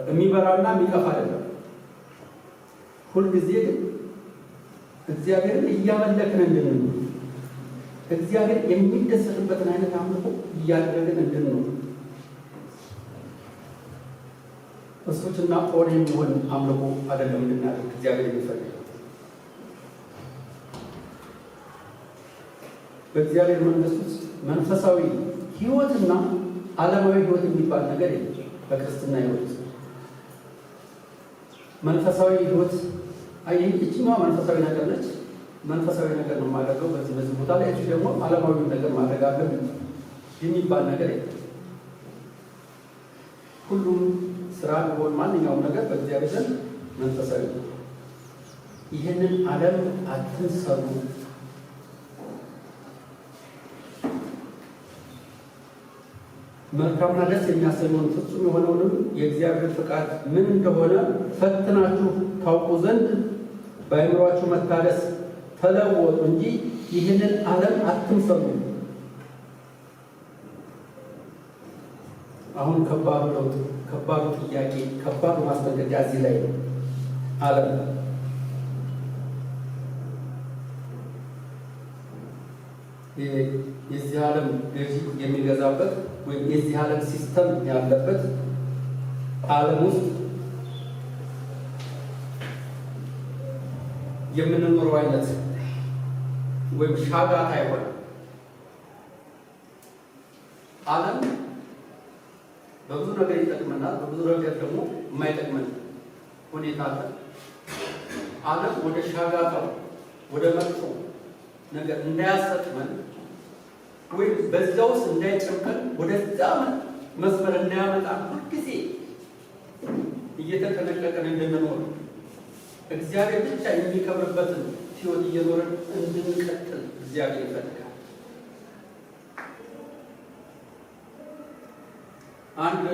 የሚበራና የሚጠፋ አይደለም። ሁልጊዜ ግን እግዚአብሔርን እያመለክን እንድንኖር፣ እግዚአብሔር የሚደሰትበትን አይነት አምልኮ እያደረግን እንድንኖር፣ እሱትና ኦር የሚሆን አምልኮ አይደለም እንድናደርግ እግዚአብሔር የሚፈልገው። በእግዚአብሔር መንግስት ውስጥ መንፈሳዊ ሕይወትና ዓለማዊ ሕይወት የሚባል ነገር የለም። በክርስትና ሕይወት መንፈሳዊ ሕይወት ይችኛዋ መንፈሳዊ ነገር ነች። መንፈሳዊ ነገር ነው የማደርገው በዚህ ቦታ ላይ፣ እዚህ ደግሞ ዓለማዊ ነገር ማድረግ አለብን የሚባል ነገር የለም። ሁሉም ስራ ቢሆን ማንኛውም ነገር በእግዚአብሔር ዘንድ መንፈሳዊ ነው። ይህንን ዓለም አትንሰሩ፣ መልካምና ደስ የሚያሰኘውን ፍጹም የሆነውንም የእግዚአብሔር ፈቃድ ምን እንደሆነ ፈትናችሁ ታውቁ ዘንድ በአእምሯችሁ መታደስ ተለወጡ እንጂ ይህንን ዓለም አትምሰሉ። አሁን ከባዱ ለውጥ፣ ከባዱ ጥያቄ፣ ከባዱ ማስጠንቀቂያ እዚህ ላይ ነው። ዓለም የዚህ ዓለም ገዢ የሚገዛበት ወይም የዚህ ዓለም ሲስተም ያለበት ዓለም ውስጥ የምንኖረው አይነት ወይም ሻጋታ ይሆናል። ዓለም በብዙ ነገር ይጠቅመናል፣ በብዙ ነገር ደግሞ የማይጠቅመን ሁኔታ አለ። ዓለም ወደ ሻጋታው ወደ መጥፎ ነገር እንዳያሰጥመን ወይም በዛ ውስጥ እንዳይጨምቀን ወደዛ መስመር እንዳያመጣ ሁልጊዜ እየተጠነቀቀን እንድንኖር እግዚአብሔር ብቻ የሚከብርበትን ሕይወት እየኖርን እንድንቀጥል እግዚአብሔር ይፈልጋል። አንድ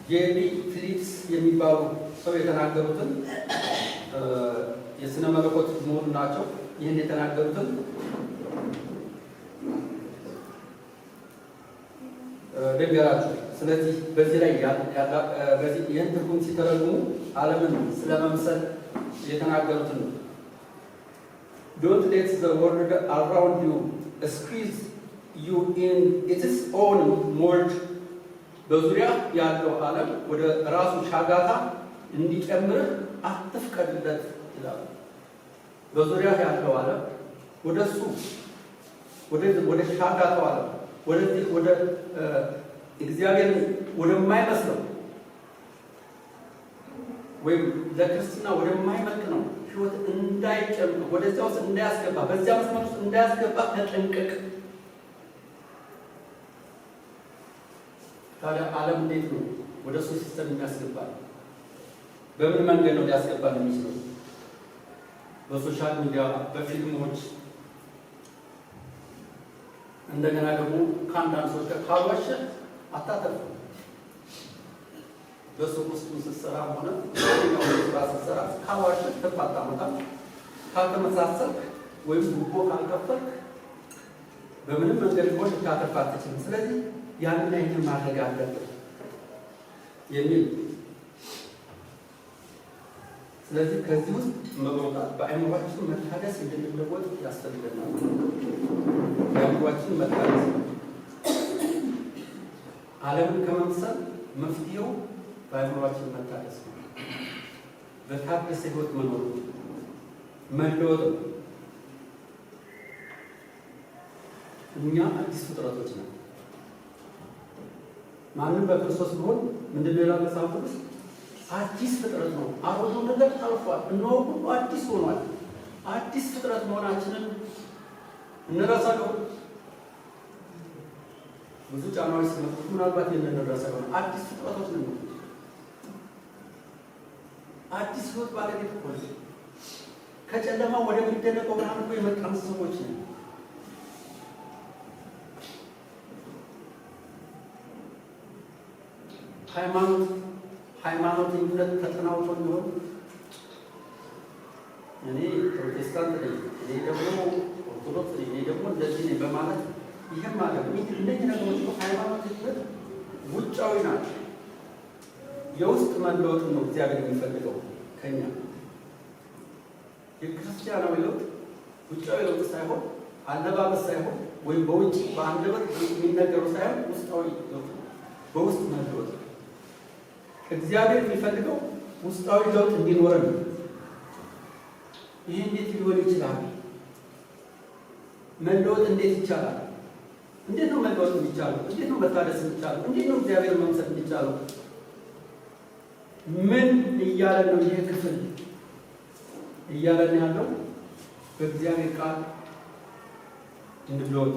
ጄሪ ፊሊፕስ የሚባሉ ሰው የተናገሩትን የሥነ መለኮት ምሁር ናቸው። ይህን የተናገሩትን ልንገራችሁ። ስለዚህ በዚህ ላይ ይህን ትርጉም ሲተረጉሙ ዓለምን ስለመምሰል የተናገሩትን ነው። ዶንት ሌት ዘ ወርልድ አራውንድ ዩ ስኩዊዝ ዩ ኢን ኢትስ ኦን ሞልድ። በዙሪያ ያለው ዓለም ወደ ራሱ ሻጋታ እንዲጨምርህ አትፍቀድለት ይላሉ። በዙሪያ ያለው ዓለም ወደሱ ወደ ሻጋታው ዓለም ወደ እግዚአብሔር ወደማይመስለው ወይም ለክርስትና ወደማይመጥ ነው ሕይወት እንዳይጨምር ወደዚያ ውስጥ እንዳያስገባ በዚያ መስመር ውስጥ እንዳያስገባ ተጠንቀቅ። ታዲያ ዓለም እንዴት ነው ወደ እሱ ሲስተም የሚያስገባል? በምን መንገድ ነው ሊያስገባል የሚችለው? በሶሻል ሚዲያ፣ በፊልሞች፣ እንደገና ደግሞ ከአንዳንድ ሰዎች ጋር ካልዋሸ አታተርፉ። በሱቅ ውስጥ ስትሰራ ሆነ ስራ ስትሰራ ካልዋሸ ትርፍ አታመጣም። ካልተመሳሰልክ ወይም ጉቦ ካልከፈልክ በምንም መንገድ ሆን ልታተርፍ አትችልም። ስለዚህ ያንን አይነት ማድረግ አለብን የሚል ስለዚህ ከዚህ ውስጥ መውጣት በአእምሯችን መታደስ እንድንለወጥ ያስፈልገናል። በአእምሯችን መታደስ ዓለምን ከመምሰል መፍትሄው በአእምሯችን መታደስ ነው። በታደሰ ሕይወት መኖር መለወጥ ነው። እኛ አዲስ ፍጥረቶች ነን። ማንም በክርስቶስ ቢሆን ምንድን ነው ይላል መጽሐፍ ቅዱስ? አዲስ ፍጥረት ነው፣ አሮጌው ነገር አልፏል፣ እነሆ ሁሉ አዲስ ሆኗል። አዲስ ፍጥረት መሆናችንን እንረሳለን። ብዙ ጫናዎች ሲመጡ ምናልባት የምንረሳው አዲስ ፍጥረቶች ነን። አዲስ ሕይወት ባለቤት እኮ ነን። ከጨለማ ወደሚደነቀው ብርሃን እኮ የመጣን ሰዎች ነን። ሃይማኖተኝነት ተጠናውቶ ቢሆን እኔ ፕሮቴስታንት ነኝ፣ እኔ ደግሞ ኦርቶዶክስ ነኝ፣ እኔ ደግሞ እንደዚህ ነኝ በማለት ይህም ማለት እነዚህ ነገሮች ሃይማኖተኝነት ውጫዊ ናቸው። የውስጥ መለወጥ ነው እግዚአብሔር የሚፈልገው ከኛ። የክርስቲያናዊ ለውጥ ውጫዊ ለውጥ ሳይሆን አለባበስ ሳይሆን ወይም በውጭ በአንደበት የሚነገሩ ሳይሆን ውስጣዊ ለውጥ ነው። በውስጥ መለወጥ እግዚአብሔር የሚፈልገው ውስጣዊ ለውጥ እንዲኖረን ነው። ይህ እንዴት ሊሆን ይችላል? መለወጥ እንዴት ይቻላል? እንዴት ነው መለወጥ የሚቻለው? እንዴት ነው መታደስ የሚቻለው? እንዴት ነው እግዚአብሔር መምሰል የሚቻለው? ምን እያለ ነው? ይህ ክፍል እያለን ያለው በእግዚአብሔር ቃል እንድንለወጥ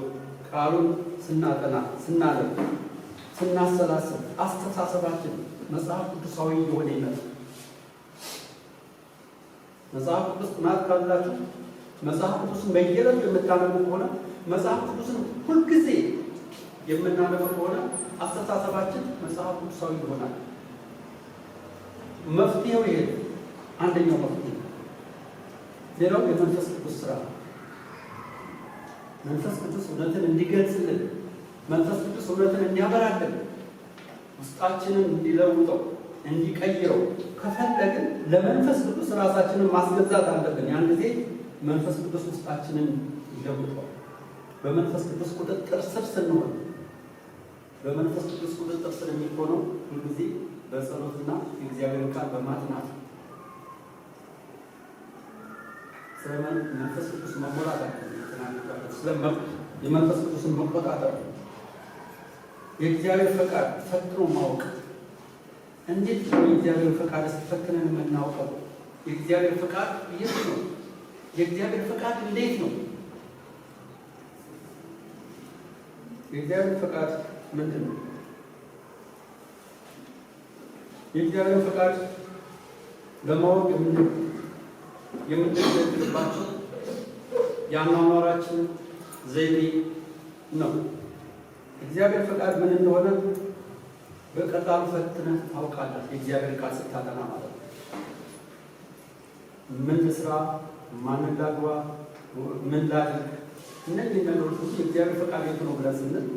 ቃሉን ስናጠና፣ ስናነብ፣ ስናሰላስል አስተሳሰባችን መጽሐፍ ቅዱሳዊ የሆነ ይመጣል። መጽሐፍ ቅዱስ ጥናት ካላችሁ መጽሐፍ ቅዱስን በየዕለቱ የምታነቡ ከሆነ መጽሐፍ ቅዱስን ሁልጊዜ የምናነብ ከሆነ አስተሳሰባችን መጽሐፍ ቅዱሳዊ ይሆናል። መፍትሄው ይሄ አንደኛው መፍትሄ። ሌላው የመንፈስ ቅዱስ ስራ። መንፈስ ቅዱስ እውነትን እንዲገልጽልን፣ መንፈስ ቅዱስ እውነትን እንዲያበራልን፣ ውስጣችንን እንዲለውጠው እንዲቀይረው ከፈለግን ለመንፈስ ቅዱስ ራሳችንን ማስገዛት አለብን። ያን ጊዜ መንፈስ ቅዱስ ውስጣችንን ይለውጠዋል። በመንፈስ ቅዱስ ቁጥጥር ስር ስንሆን በመንፈስ ቅዱስ ቁጥጥር ስር የሚሆነው ሁልጊዜ በጸሎትና የእግዚአብሔር ቃል በማጥናት ስለ መንፈስ ቅዱስ መቆጣጠር የመንፈስ ቅዱስን መቆጣጠር የእግዚአብሔር ፈቃድ ፈትኖ ማወቅ። እንዴት ነው የእግዚአብሔር ፈቃድ ፈትነን የምናውቀው? የእግዚአብሔር ፈቃድ የት ነው? የእግዚአብሔር ፈቃድ እንዴት ነው? የእግዚአብሔር ፈቃድ ምንድን ነው? የእግዚአብሔር ፈቃድ ለማወቅ የምንገለግልባቸው የአኗኗራችን ዘይቤ ነው። እግዚአብሔር ፈቃድ ምን እንደሆነ በቀላሉ ፈትነህ ታውቃለህ። የእግዚአብሔር ቃል ስታጠና ማለት ነው። ምን ልስራ፣ ማንን ላግባ፣ ምን ላድርግ፣ እነዚህ ነገሮች ሁሉ የእግዚአብሔር ፈቃድ የቱ ነው ብለን ስንል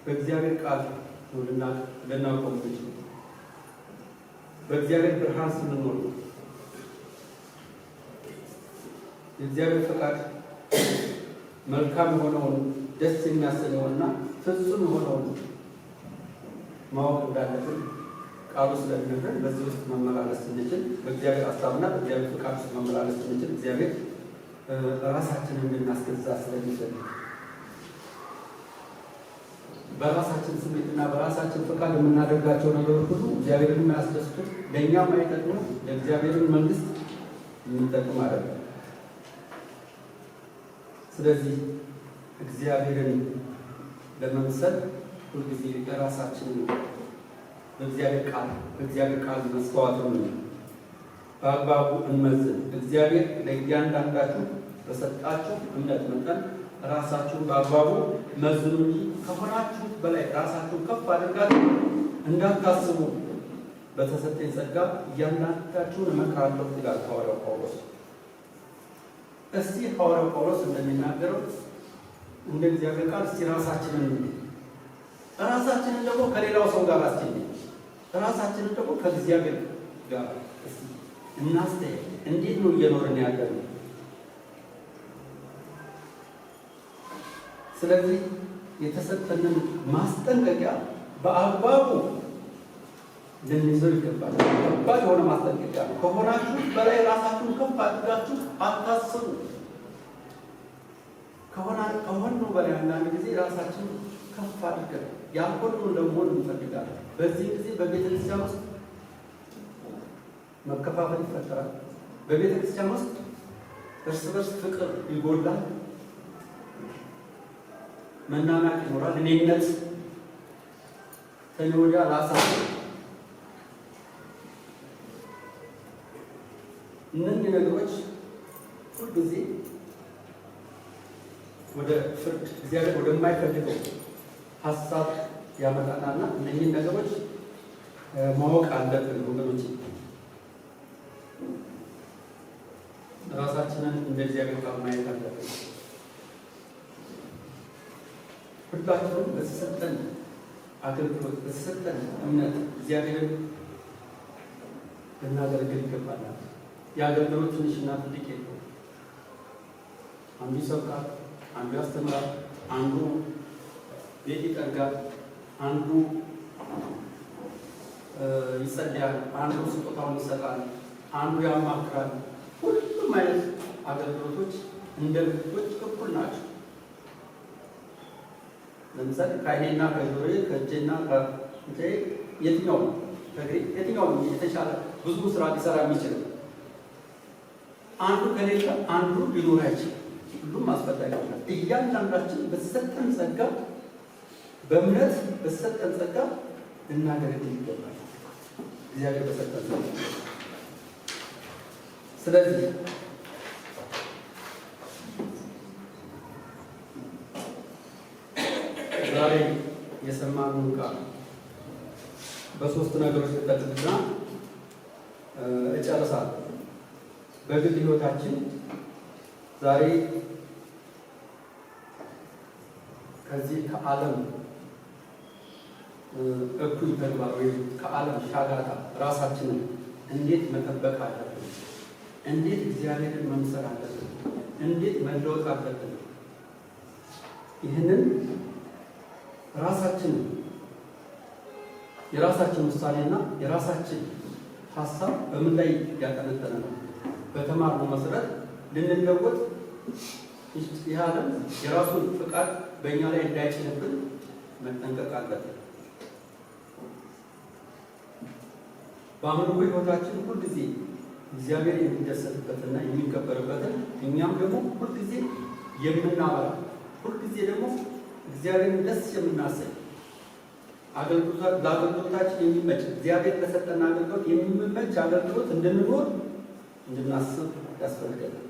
በእግዚአብሔር ቃል ነው ልናውቀው የምንችለው። በእግዚአብሔር ብርሃን ስንኖር ነው። የእግዚአብሔር ፈቃድ መልካም የሆነውን ደስ የሚያሰኘውና ፍጹም የሆነውን ማወቅ እንዳለብን ቃሉ ስለሚነግረን በዚህ ውስጥ መመላለስ ስንችል፣ በእግዚአብሔር ሀሳብና በእግዚአብሔር ፈቃድ ውስጥ መመላለስ ስንችል እግዚአብሔር ራሳችንን እንድናስገዛ ስለሚፈልግ በራሳችን ስሜትና በራሳችን ፈቃድ የምናደርጋቸው ነገሮች ሁሉ እግዚአብሔርን የማያስደስቱት ለእኛም አይጠቅሙ፣ ለእግዚአብሔርን መንግስት የሚጠቅም አይደለም። ስለዚህ እግዚአብሔርን ለመምሰል ሁልጊዜ የራሳችንን በእግዚአብሔር ቃል መስተዋትን በአግባቡ እንመዝን። እግዚአብሔር ለእያንዳንዳችሁ በሰጣችሁ እምነት መጠን ራሳችሁን በአግባቡ መዝኑ እንጂ ከሆናችሁት በላይ ራሳችሁን ከፍ አድርጋችሁ እንዳታስቡ በተሰጠኝ ጸጋ እያንዳንዳችሁን እመክራለሁ ይላል ሐዋርያው ጳውሎስ። እስቲ ሐዋርያው ጳውሎስ እንደሚናገረው እንደ እግዚአብሔር ቃል እስቲ ራሳችንን ደግሞ ከሌላው ሰው ጋር ራሳችንን ደግሞ ከእግዚአብሔር ጋር እስቲ እናስተያይ። እንዴት ነው እየኖርን ያለነው? ስለዚህ የተሰጠንን ማስጠንቀቂያ በአግባቡ ልንይዘው ይገባል። ከባድ የሆነ ማስጠንቀቂያ ነው። ከሆናችሁ በላይ ራሳችሁን ከፍ አድርጋችሁ አታስቡ። ከሆኑ በላይ አንዳንድ ጊዜ ራሳችን ከፍ አድርገን ያልሆነውን ለመሆን እንፈልጋለን። በዚህ ጊዜ በቤተ ክርስቲያን ውስጥ መከፋፈል ይፈጠራል። በቤተ ክርስቲያን ውስጥ እርስ በርስ ፍቅር ይጎላል፣ መናናቅ ይኖራል፣ እኔነት ከእኔ ወዲያ ራሳችን እነዚህ ነገሮች ሁልጊዜ ወደ ፍርድ እግዚአብሔር ወደማይፈልገው ሀሳብ ያመጣናልና እነዚህን ነገሮች ማወቅ አለብን ወገኖች። ራሳችንን እንደ እግዚአብሔር ቃል ማየት አለብን። ሁላችንም በተሰጠን አገልግሎት በተሰጠን እምነት እግዚአብሔርን ልናገለግል ይገባናል። የአገልግሎት ትንሽና ትልቅ የለውም። አንዱ ይሰብካል፣ አንዱ ያስተምራል፣ አንዱ ቤት ይጠርጋል፣ አንዱ ይጸልያል፣ አንዱ ስጦታውን ይሰጣል፣ አንዱ ያማክራል። ሁሉም አይነት አገልግሎቶች እንደ ልጆች እኩል ናቸው። ለምሳሌ ከዓይኔና ከጆሮዬ ከእጄና ከእጄ የትኛው ነው የተሻለ ብዙ ስራ ሊሰራ የሚችል? አንዱ ከሌለ አንዱ ሊኖር አይችልም። ሁሉም አስፈላጊ ነው። እያንዳንዳችን በተሰጠን ጸጋ በእምነት በተሰጠን ጸጋ ልናገለግል ይገባል። እግዚአብሔር በሰጠን ጸጋ። ስለዚህ ዛሬ የሰማነውን ቃል በሶስት ነገሮች ተጠቅልልና እጨርሳለሁ። በግል ሕይወታችን ዛሬ ከዚህ ከዓለም እኩይ ተግባር ወይም ከዓለም ሻጋታ ራሳችንን እንዴት መጠበቅ አለብን? እንዴት እግዚአብሔርን መምሰል አለብን? እንዴት መለወጥ አለብን? ይህንን የራሳችን ውሳኔና የራሳችን ሀሳብ በምን ላይ ያጠነጠነ ነው? በተማርነው መሰረት ልንለወጥ ይህ ዓለም የራሱን ፍቃድ በእኛ ላይ እንዳይጭንብን መጠንቀቅ አለብን። በአምልኮ ሕይወታችን ሁልጊዜ እግዚአብሔር የሚደሰትበትና የሚከበርበትን እኛም ደግሞ ሁልጊዜ የምናበራ ሁልጊዜ ደግሞ እግዚአብሔርን ደስ የምናሰኝ ለአገልግሎታችን የሚመች እግዚአብሔር ለሰጠን አገልግሎት የሚመች አገልግሎት እንድንኖር እንድናስብ ያስፈልገናል።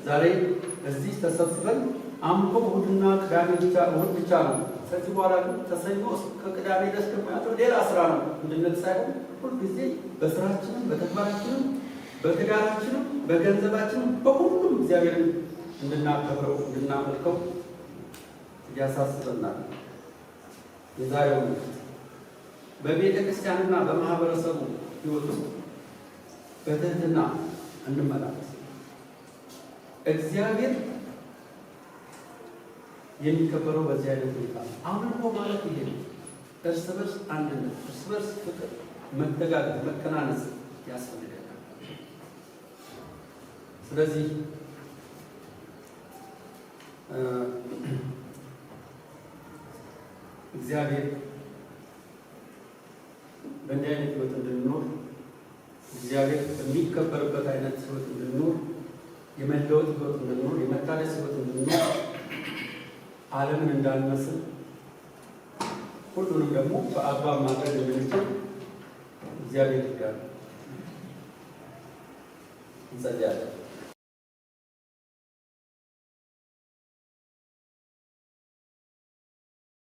ዛሬ እዚህ ተሰብስበን አምልኮ እሑድና ቅዳሜ እሑድ ብቻ ነው። ከዚህ በኋላ ግን ከሰኞ እስከ ቅዳሜ ድረስ ደግሞ ያለው ሌላ ስራ ነው እንድንል ሳይሆን ሁልጊዜ በስራችንም በተግባራችንም በትዳራችንም በገንዘባችንም በሁሉም እግዚአብሔርን እንድናከብረው እንድናመልከው ያሳስበናል። የዛሬው በቤተ ክርስቲያንና በማህበረሰቡ ሕይወት ውስጥ በትህትና እንመላለስ። እግዚአብሔር የሚከበረው በዚህ አይነት ሁኔታ ነው። አምልኮ ማለት ይሄ ነው። እርስ በርስ አንድነት፣ እርስ በርስ ፍቅር፣ መተጋገዝ፣ መከናነስ ያስፈልገናል። ስለዚህ እግዚአብሔር በእንዲህ አይነት ሕይወት እንድንኖር እግዚአብሔር በሚከበርበት አይነት ሕይወት እንድንኖር የመለወጥ ሕይወት እንድንኖር የመታደስ ሕይወት እንድንኖር ዓለምን እንዳንመስል ሁሉንም ደግሞ በአግባብ ማድረግ እንድንችል እግዚአብሔር ይርዳል። እንጸልያለን።